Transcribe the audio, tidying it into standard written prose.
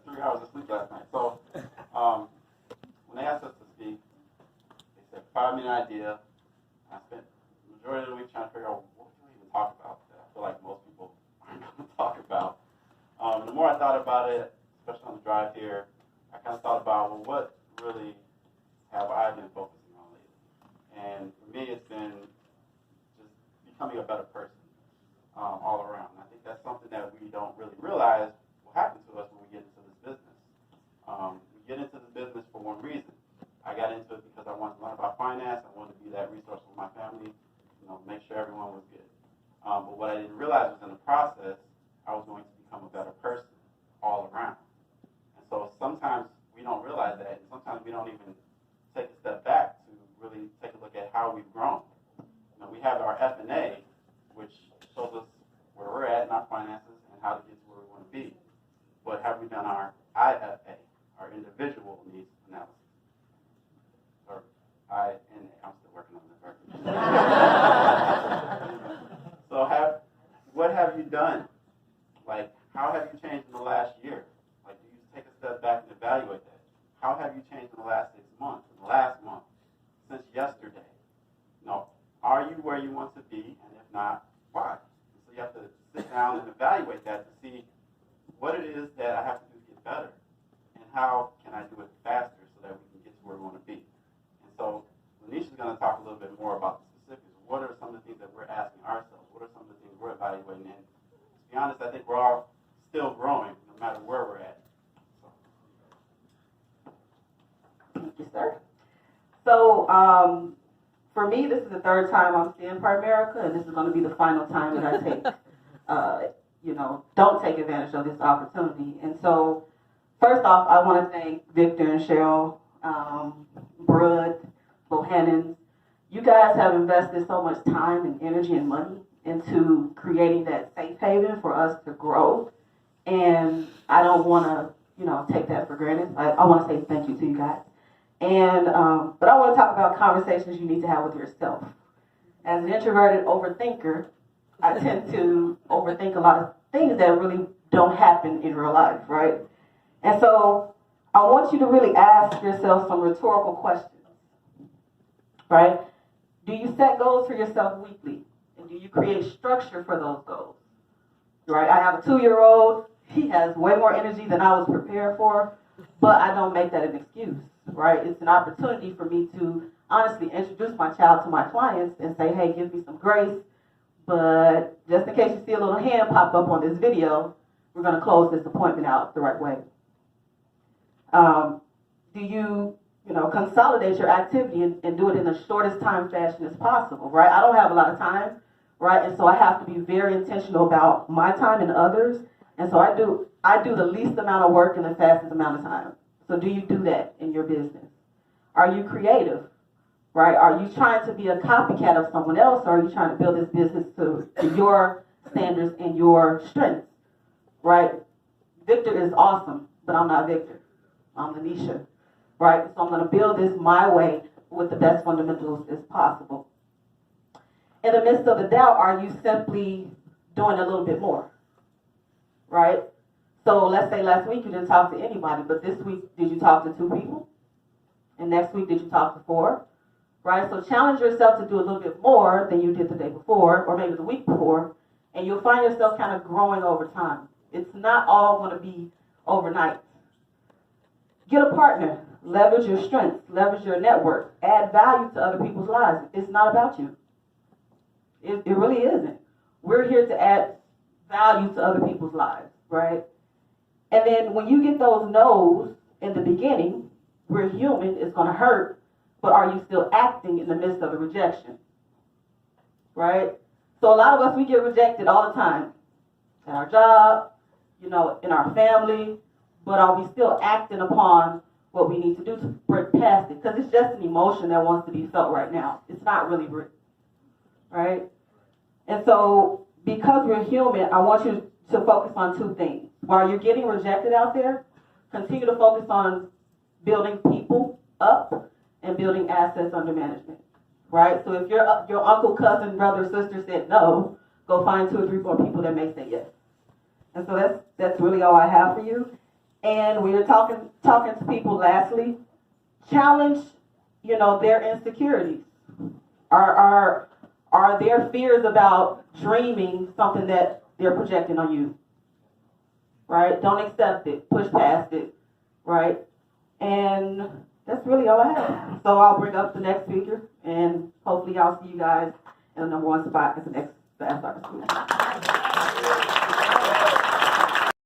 3 hours of sleep last night. So when they asked us to speak, they said 5-minute idea. I spent the majority of the week trying to figure out what do we even talk about that I feel like most people aren't going to talk about. The more I thought about it, especially on the drive here, I kind of thought about, well, what really have I been focusing on lately? And for me, it's been just becoming a better person all around. And I think that's something that we don't really realize will happen to us when we get into this business. We get into this business for one reason. I got into it because I wanted to learn about finance. I wanted to be that resource for my family, make sure everyone was good. But what I didn't realize was in the process, I was going to become a better person all around. And so sometimes we don't realize that, and sometimes we don't even take a step back to really take a look at how we've grown. We have our F&A, which shows us where we're at in our finances and how to get to where we want to be. But have we done our IFA, our individual needs analysis? Or I'm still working on that. So what have you done? Like, how have you changed in the last year? Like, do you take a step back and evaluate that? How have you changed in the last 6 months, in the last month, since yesterday? Are you where you want to be? And if not, why? So you have to sit down and evaluate that to see what it is that I have to do to get better, and how can I do it faster so that we can get to where we want to be. And so Lanisha's going to talk a little bit more about the specifics. What are some of the things that we're asking ourselves? What are some of the things we're evaluating? And to be honest, I think we're all still growing, no matter where we're at. Thank you, sir. So for me, this is the third time I'm seeing Primerica, and this is going to be the final time that I take, don't take advantage of this opportunity. And so, first off, I want to thank Victor and Cheryl, Brud, Bohannon. You guys have invested so much time and energy and money into creating that safe haven for us to grow. And I don't want to, take that for granted. I want to say thank you to you guys. And but I want to talk about conversations you need to have with yourself. As an introverted overthinker, I tend to overthink a lot of things that really don't happen in real life, right? And so I want you to really ask yourself some rhetorical questions, right? Do you set goals for yourself weekly? And do you create structure for those goals? Right? I have a 2-year-old. He has way more energy than I was prepared for, but I don't make that an excuse, right? It's an opportunity for me to honestly introduce my child to my clients and say, hey, give me some grace, but just in case you see a little hand pop up on this video, we're going to close this appointment out the right way. Do you, consolidate your activity and do it in the shortest time fashion as possible, right? I don't have a lot of time, right? And so I have to be very intentional about my time and others. And so I do the least amount of work in the fastest amount of time. So do you do that in your business? Are you creative, right? Are you trying to be a copycat of someone else, or are you trying to build this business to your standards and your strengths, right? Victor is awesome, but I'm not Victor. I'm Lanisha, right? So I'm going to build this my way with the best fundamentals as possible. In the midst of the doubt, are you simply doing a little bit more, right? So let's say last week you didn't talk to anybody, but this week, did you talk to 2 people? And next week, did you talk to 4? Right? So challenge yourself to do a little bit more than you did the day before, or maybe the week before, and you'll find yourself kind of growing over time. It's not all going to be overnight. Get a partner. Leverage your strengths. Leverage your network. Add value to other people's lives. It's not about you. It really isn't. We're here to add value to other people's lives, right? And then when you get those no's in the beginning, we're human, it's going to hurt, but are you still acting in the midst of the rejection? Right? So a lot of us, we get rejected all the time. At our job, in our family, but are we still acting upon what we need to do to break past it? Because it's just an emotion that wants to be felt right now. It's not really real. Right? And so because we're human, I want you to focus on 2 things. While you're getting rejected out there, continue to focus on building people up and building assets under management, right? So if your uncle, cousin, brother, sister said no, go find 2 or 3 more people that may say yes. And so that's really all I have for you. And we are talking to people lastly, challenge, their insecurities. Are their fears about dreaming something that they're projecting on you? Right? Don't accept it. Push past it. Right? And that's really all I have. So I'll bring up the next speaker, and hopefully I'll see you guys in the #1 spot at the next Fast Start School.